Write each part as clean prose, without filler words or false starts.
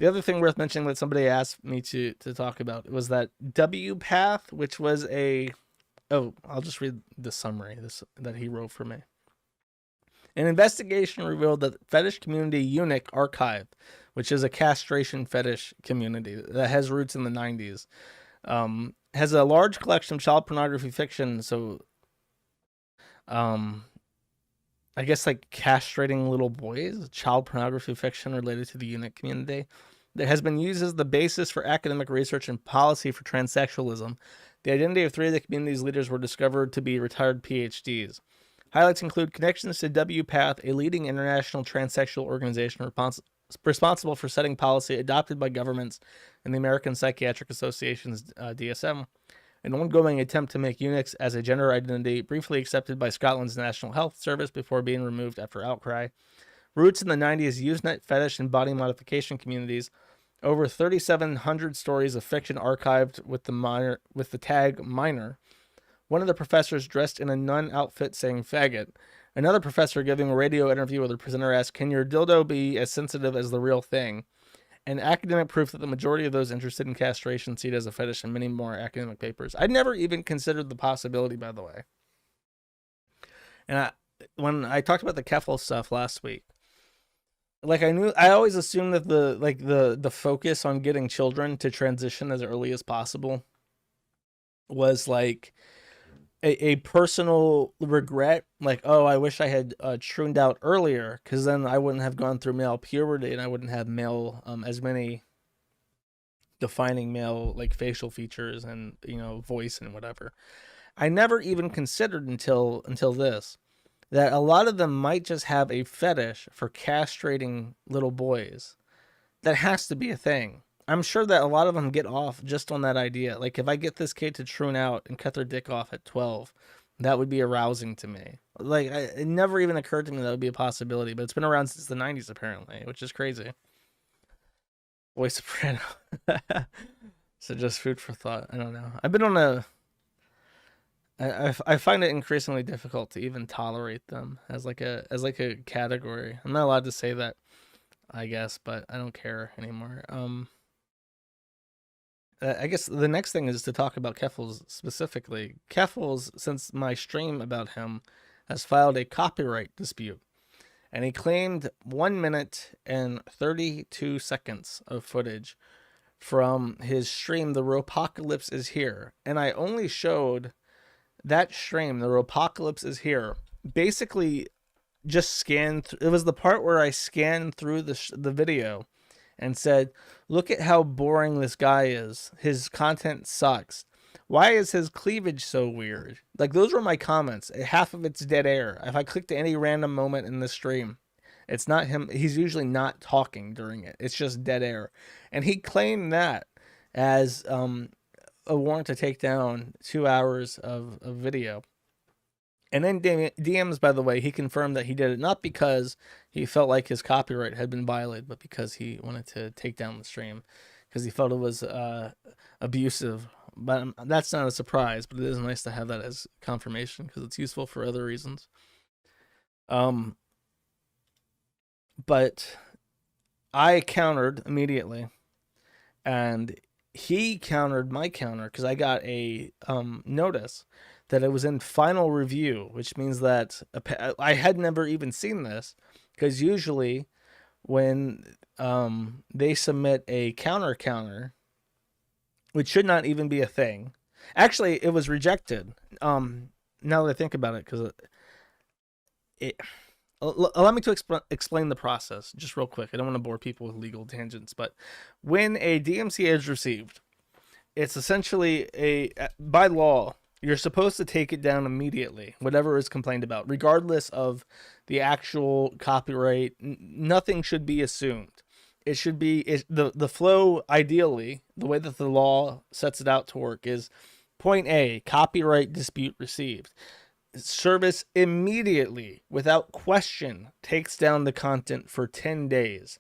The other thing worth mentioning that somebody asked me to talk about was that WPath, which was a... Oh, I'll just read the summary that he wrote for me. An investigation revealed that Fetish Community Eunuch Archive, which is a castration fetish community that has roots in the 90s, has a large collection of child pornography fiction. So, I guess like castrating little boys, child pornography fiction related to the eunuch community, that has been used as the basis for academic research and policy for transsexualism. The identity of 3 of the community's leaders were discovered to be retired PhDs. Highlights include connections to WPath, a leading international transsexual organization responsible for setting policy adopted by governments and the American Psychiatric Association's DSM, an ongoing attempt to make eunuchs as a gender identity briefly accepted by Scotland's National Health Service before being removed after outcry. Roots in the 90s, Usenet fetish and body modification communities. Over 3,700 stories of fiction archived with the tag minor. One of the professors dressed in a nun outfit saying faggot. Another professor giving a radio interview where the presenter asked, "Can your dildo be as sensitive as the real thing?" And academic proof that the majority of those interested in castration see it as a fetish, and many more academic papers. I'd never even considered the possibility, by the way. And when I talked about the Keffel stuff last week, like I always assumed that the focus on getting children to transition as early as possible was like a personal regret, like, oh, I wish I had tuned out earlier, because then I wouldn't have gone through male puberty and I wouldn't have male as many defining male like facial features and voice and whatever. I never even considered until this that a lot of them might just have a fetish for castrating little boys. That has to be a thing. I'm sure that a lot of them get off just on that idea. Like, if I get this kid to troon out and cut their dick off at 12, that would be arousing to me. Like, it never even occurred to me that would be a possibility, but it's been around since the 90s, apparently, which is crazy. Boy Soprano. So just food for thought. I don't know. I've been on a... I find it increasingly difficult to even tolerate them as like a category. I'm not allowed to say that, I guess, but I don't care anymore. I guess the next thing is to talk about Keffels specifically. Keffels, since my stream about him, has filed a copyright dispute, and he claimed 1 minute and 32 seconds of footage from his stream, The Ropocalypse is Here, and I only showed that stream, The Ropocalypse is Here, basically just scanned. It was the part where I scanned through the video and said, look at how boring this guy is. His content sucks. Why is his cleavage so weird? Like, those were my comments. Half of it's dead air. If I click to any random moment in the stream, it's not him. He's usually not talking during it. It's just dead air. And he claimed that as a warrant to take down 2 hours of video. And then DMs, by the way, he confirmed that he did it not because he felt like his copyright had been violated, but because he wanted to take down the stream, because he felt it was abusive. But that's not a surprise, but it is nice to have that as confirmation, because it's useful for other reasons. But I countered immediately, and he countered my counter, because I got a notice that it was in final review, which means that I had never even seen this, because usually when they submit a counter, which should not even be a thing. Actually, it was rejected. Now that I think about it, because allow me to explain the process just real quick. I don't want to bore people with legal tangents, but when a DMCA is received, it's essentially by law, you're supposed to take it down immediately, whatever is complained about, regardless of the actual copyright. Nothing should be assumed. It should be the flow. Ideally, the way that the law sets it out to work is: point A, copyright dispute received. Service immediately, without question, takes down the content for 10 days.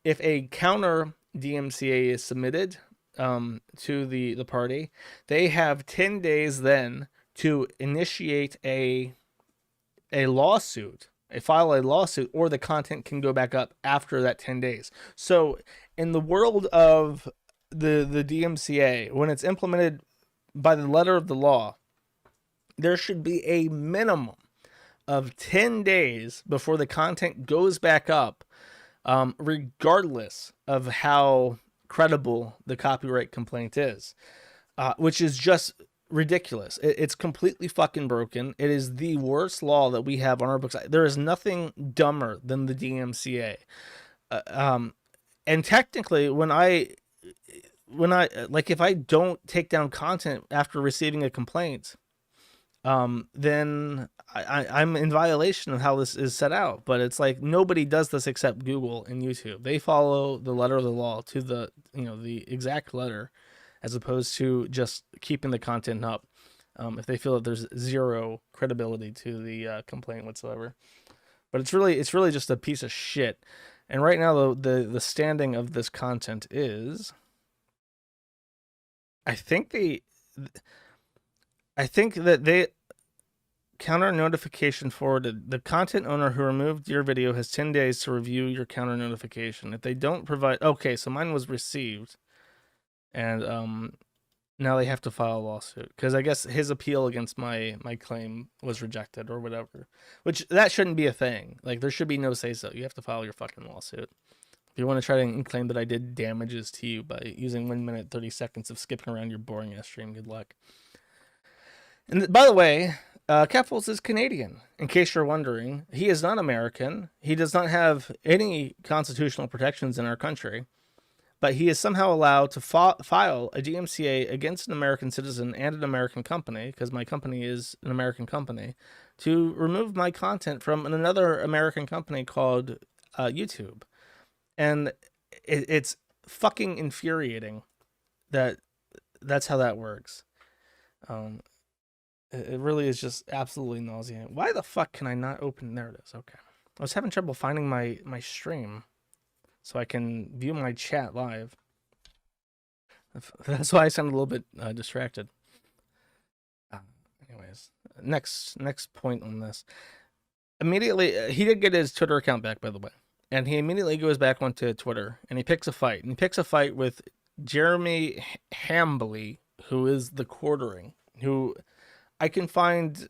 If a counter DMCA is submitted to the party, they have 10 days then to initiate a lawsuit, file a lawsuit, or the content can go back up after that 10 days. So in the world of the DMCA, when it's implemented by the letter of the law, there should be a minimum of 10 days before the content goes back up, regardless of how credible the copyright complaint is, which is just ridiculous. It's completely fucking broken. It is the worst law that we have on our books. There is nothing dumber than the DMCA. And technically, when I like, if I don't take down content after receiving a complaint, then I'm in violation of how this is set out. But it's like, nobody does this except Google and YouTube. They follow the letter of the law to the, the exact letter, as opposed to just keeping the content up, if they feel that there's zero credibility to the complaint whatsoever. But it's really just a piece of shit. And right now, the standing of this content is, I think that they counter notification forwarded. The content owner who removed your video has 10 days to review your counter notification. If they don't provide, okay, so mine was received, and now they have to file a lawsuit because I guess his appeal against my claim was rejected or whatever. Which, that shouldn't be a thing. Like, there should be no say so. You have to file your fucking lawsuit. If you want to try to claim that I did damages to you by using 1 minute 30 seconds of skipping around your boring ass stream, good luck. And by the way, Keffels is Canadian, in case you're wondering. He is not American. He does not have any constitutional protections in our country, but he is somehow allowed to file a DMCA against an American citizen and an American company, because my company is an American company, to remove my content from another American company called YouTube. And it's fucking infuriating that that's how that works. It really is just absolutely nauseating. Why the fuck can I not open? There it is. Okay. I was having trouble finding my stream so I can view my chat live. That's why I sound a little bit distracted. Anyways, next point on this. Immediately, he did get his Twitter account back, by the way. And he immediately goes back onto Twitter and he picks a fight. And he picks a fight with Jeremy Hambley, who is the Quartering, who I can find.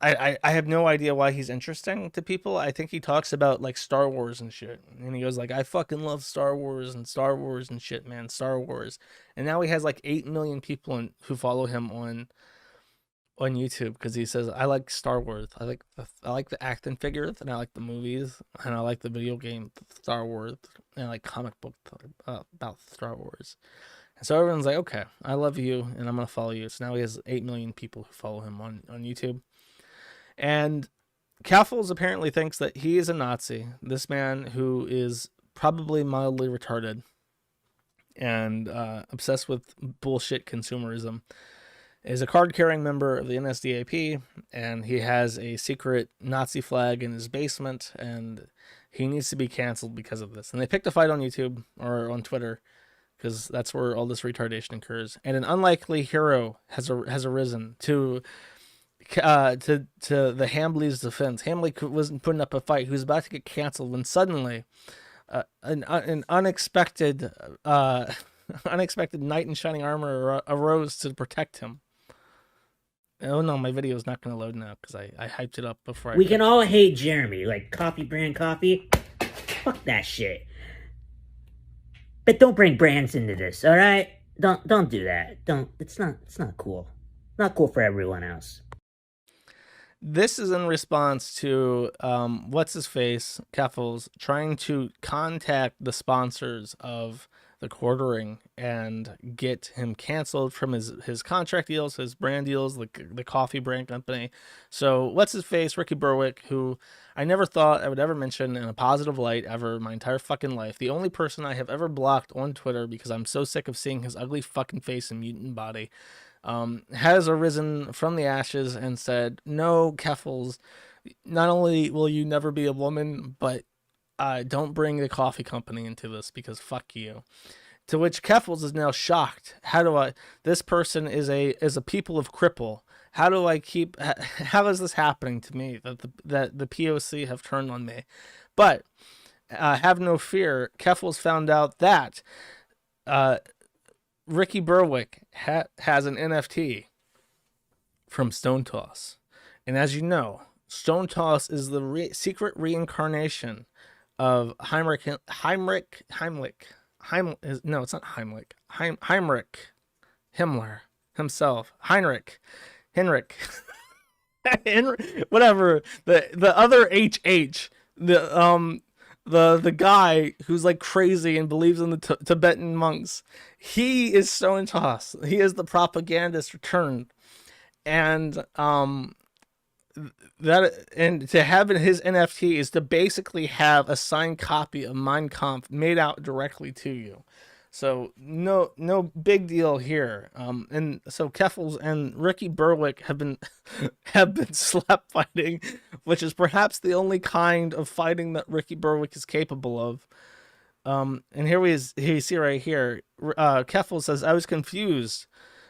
I have no idea why he's interesting to people. I think he talks about like Star Wars and shit. And he goes like, I fucking love Star Wars and shit, man. Star Wars. And now he has like 8 million people who follow him on YouTube because he says, I like Star Wars. I like the action figures, and I like the movies, and I like the video game Star Wars, and I like comic book about Star Wars. And so everyone's like, okay, I love you, and I'm gonna follow you. So now he has 8 million people who follow him on YouTube. And Keffels apparently thinks that he is a Nazi. This man who is probably mildly retarded and obsessed with bullshit consumerism is a card-carrying member of the NSDAP, and he has a secret Nazi flag in his basement, and he needs to be canceled because of this. And they picked a fight on YouTube or on Twitter because that's where all this retardation occurs. And an unlikely hero has arisen to the Hambley's defense. Hambley wasn't putting up a fight; he was about to get canceled when suddenly an unexpected knight in shining armor arose to protect him. Oh no, my video is not going to load now because I hyped it up before. We can all hate Jeremy, like coffee brand coffee. Fuck that shit. But don't bring brands into this, all right? Don't do that. Don't. It's not cool. Not cool for everyone else. This is in response to what's his face, Keffels, trying to contact the sponsors of the Quartering and get him canceled from his contract deals, his brand deals, the coffee brand company. So what's his face, Ricky Berwick, who I never thought I would ever mention in a positive light ever in my entire fucking life. The only person I have ever blocked on Twitter because I'm so sick of seeing his ugly fucking face and mutant body, has arisen from the ashes and said, no, Keffels, not only will you never be a woman, but don't bring the coffee company into this because fuck you. To which Keffels is now shocked. This person is a people of cripple. How is this happening to me that the POC have turned on me? But have no fear. Keffels found out that uh, Ricky Berwick has an NFT from Stone Toss. And as you know, Stone Toss is the secret reincarnation of Heinrich. No, it's not Heimlich. Heinrich Himmler himself. Henrik. Whatever. The other HH. The guy who's like crazy and believes in the Tibetan monks. He is Stone Toss. He is the propagandist returned. And to have his NFT is to basically have a signed copy of Mein Kampf made out directly to you. So no big deal here. And so Keffels and Ricky Berwick have been slap fighting, which is perhaps the only kind of fighting that Ricky Berwick is capable of. And here we see right here, Keffels says, I was confused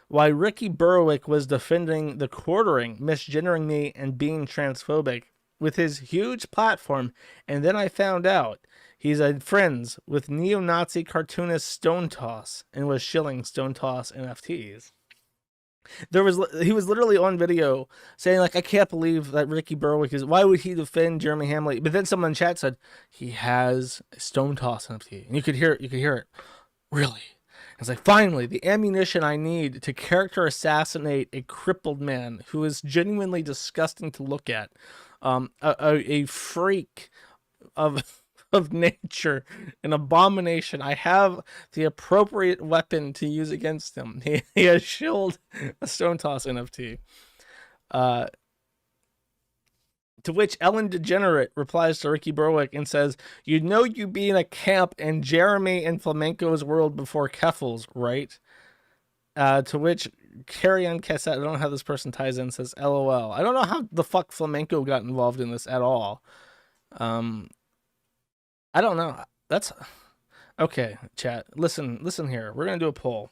why Ricky Berwick was defending the quartering, misgendering me, and being transphobic with his huge platform, and then I found out he's friends with neo-Nazi cartoonist Stone Toss and was shilling Stone Toss NFTs. He was literally on video saying like, I can't believe that Ricky Berwick why would he defend Jeremy Hamley? But then someone in chat said he has a Stone Toss NFT, and you could hear it. Really? It's like, finally, the ammunition I need to character assassinate a crippled man who is genuinely disgusting to look at, a freak of nature, an abomination. I have the appropriate weapon to use against him. He has shilled a Stone Toss NFT. To which Ellen Degenerate replies to Ricky Berwick and says, you know you be in a camp in Jeremy and Flamenco's world before Keffels, right? To which Carrie on Cassette, I don't know how this person ties in, says, LOL. I don't know how the fuck Flamenco got involved in this at all. I don't know. That's... Okay, chat. Listen here. We're going to do a poll.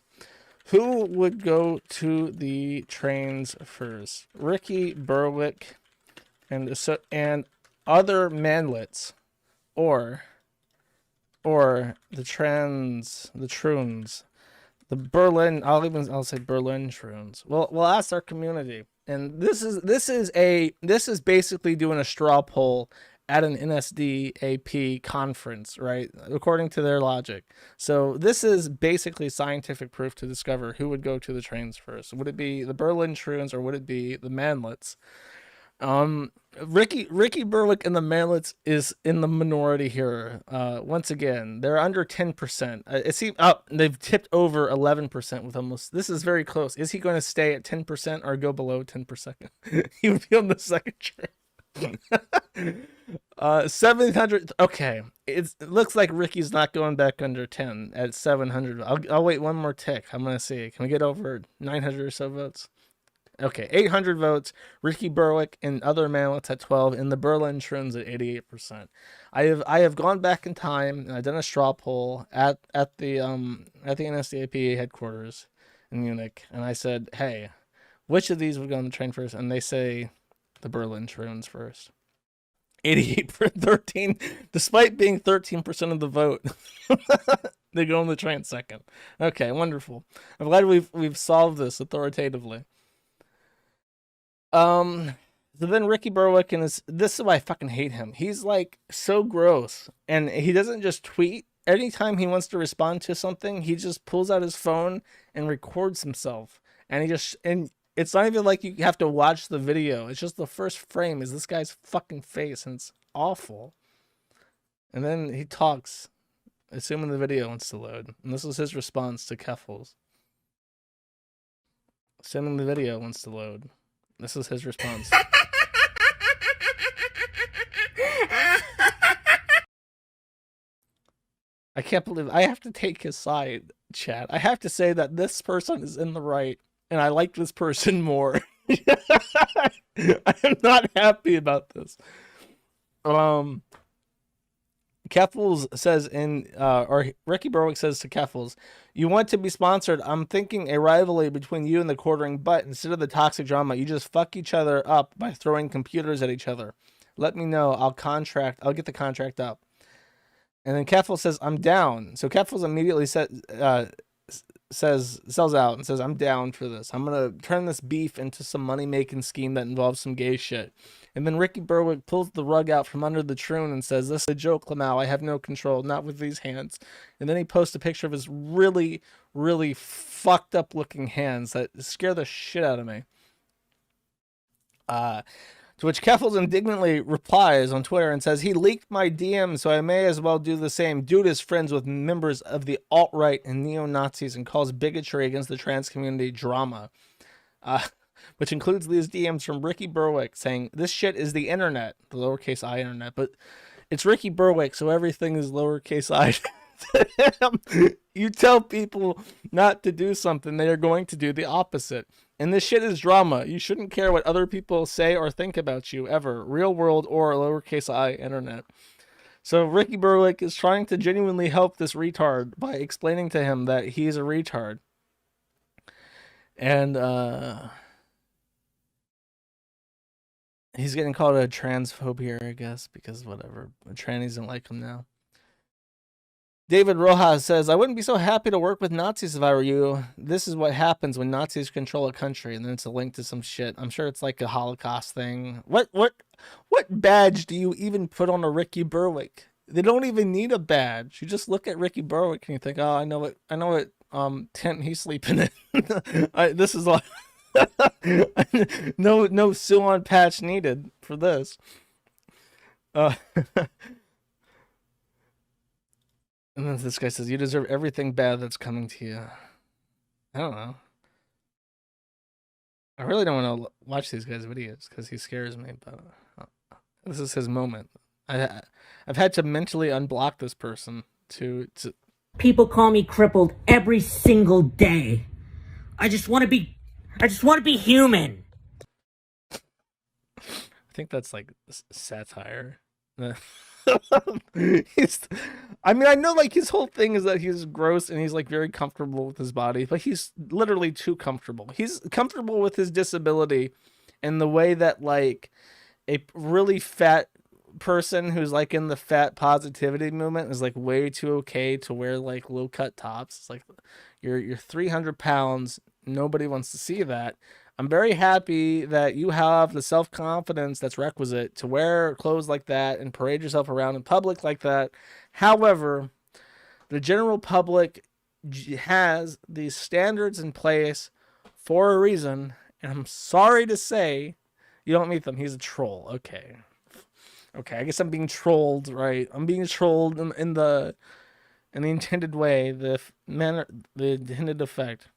Who would go to the trains first? Ricky Berwick and other manlets, or the troons, the Berlin. I'll say Berlin troons. We'll ask our community, and this is basically doing a straw poll at an NSDAP conference, right? According to their logic. So this is basically scientific proof to discover who would go to the trains first. Would it be the Berlin troons or would it be the manlets? Ricky Berwick and the manlets is in the minority here. Once again, they're under 10%. They've tipped over 11% with almost. This is very close. Is he going to stay at 10% or go below 10%? He would be on the second train. 700. Okay, it looks like Ricky's not going back under 10 at 700. I'll wait one more tick. I'm gonna see. Can we get over 900 or so votes? Okay, 800 votes. Ricky Berwick and other manlets at 12, and the Berlin Troons at 88%. I have gone back in time and I've done a straw poll at the NSDAP headquarters in Munich, and I said, hey, which of these would go on the train first? And they say the Berlin Troons first. 88 for 13, despite being 13% of the vote. They go on the train second. Okay, wonderful. I'm glad we've solved this authoritatively. So then Ricky Berwick this is why I fucking hate him. He's like so gross, and he doesn't just tweet. Anytime he wants to respond to something, he just pulls out his phone and records himself, and it's not even like you have to watch the video. It's just the first frame is this guy's fucking face, and it's awful. And then he talks, assuming the video wants to load. And this was his response to Keffels. Assuming the video wants to load. This is his response. I can't believe I have to take his side, chat. I have to say that this person is in the right, and I like this person more. I am not happy about this. Keffels says or Ricky Berwick says to Keffels, you want to be sponsored. I'm thinking a rivalry between you and the quartering, but instead of the toxic drama, you just fuck each other up by throwing computers at each other. Let me know. I'll get the contract up. And then Catfull says, I'm down. So Catfull immediately sells out and says, I'm down for this. I'm going to turn this beef into some money-making scheme that involves some gay shit. And then Ricky Berwick pulls the rug out from under the troon and says, this is a joke, Lamau. I have no control, not with these hands. And then he posts a picture of his really, really fucked up looking hands that scare the shit out of me. To which Keffels indignantly replies on Twitter and says, he leaked my DM, so I may as well do the same. Dude is friends with members of the alt-right and neo-Nazis and calls bigotry against the trans community drama. Which includes these DMs from Ricky Berwick saying, this shit is the internet, the lowercase I internet, but it's Ricky Berwick, so everything is lowercase I. You tell people not to do something, they are going to do the opposite. And this shit is drama. You shouldn't care what other people say or think about you, ever. Real world or lowercase I internet. So Ricky Berwick is trying to genuinely help this retard by explaining to him that he's a retard. And, he's getting called a transphobe here, I guess, because whatever. Trannies don't like him now. David Rojas says, I wouldn't be so happy to work with Nazis if I were you. This is what happens when Nazis control a country. And then it's a link to some shit. I'm sure it's like a Holocaust thing. What badge do you even put on a Ricky Berwick? They don't even need a badge. You just look at Ricky Berwick and you think, oh, I know what tent he's sleeping in. This is like no Suon patch needed for this. And then this guy says, you deserve everything bad that's coming to you. I don't know. I really don't want to watch these guys' videos because he scares me, but this is his moment. I've had to mentally unblock this person to... People call me crippled every single day. I just want to be human. I think that's like satire. I mean, I know like his whole thing is that he's gross and he's like very comfortable with his body, but he's literally too comfortable. He's comfortable with his disability in the way that like a really fat person who's like in the fat positivity movement is like way too okay to wear like low cut tops. It's like you're 300 pounds. Nobody wants to see that. I'm very happy that you have the self-confidence that's requisite to wear clothes like that and parade yourself around in public like that. However, the general public has these standards in place for a reason, and I'm sorry to say you don't meet them. He's a troll. Okay, I guess I'm being trolled, right? I'm being trolled in the intended way, the intended effect.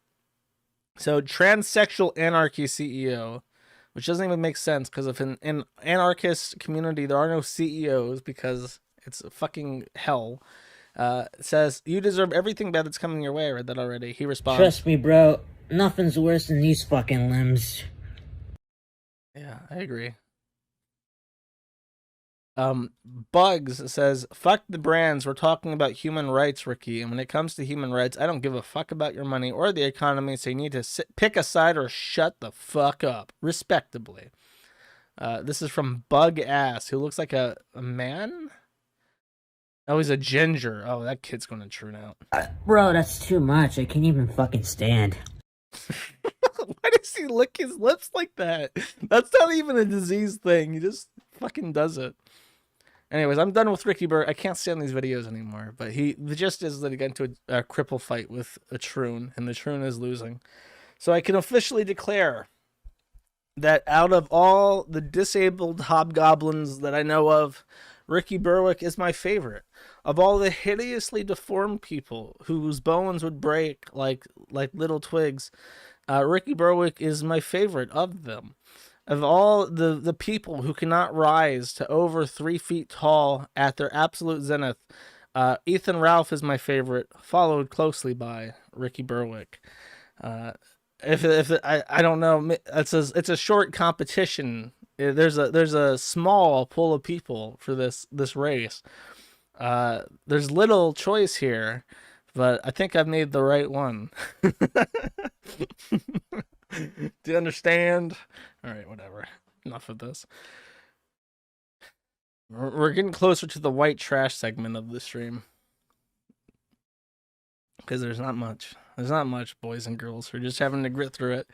So, transsexual anarchy CEO, which doesn't even make sense because if in an anarchist community there are no CEOs because it's fucking hell, says, you deserve everything bad that's coming your way. I read that already. He responds, trust me, bro. Nothing's worse than these fucking limbs. Yeah, I agree. Bugs says, fuck the brands. We're talking about human rights, Ricky. And when it comes to human rights, I don't give a fuck about your money or the economy. So you need to pick a side or shut the fuck up, respectably. This is from Bug Ass, who looks like a man. Oh, he's a ginger. Oh, that kid's going to turn out. Bro, that's too much. I can't even fucking stand. Why does he lick his lips like that? That's not even a disease thing. He just fucking does it. Anyways, I'm done with Ricky Burr. I can't stand these videos anymore. But the gist is that he got into a cripple fight with a troon, and the troon is losing. So I can officially declare that out of all the disabled hobgoblins that I know of, Ricky Berwick is my favorite. Of all the hideously deformed people whose bones would break like little twigs, Ricky Berwick is my favorite of them. Of all the people who cannot rise to over 3 feet tall at their absolute zenith, Ethan Ralph is my favorite, followed closely by Ricky Berwick. I don't know, it's a short competition. There's a small pool of people for this race. There's little choice here, but I think I've made the right one. Do you understand? All right, whatever. Enough of this. We're getting closer to the white trash segment of the stream. Because there's not much. There's not much, boys and girls. We're just having to grit through it.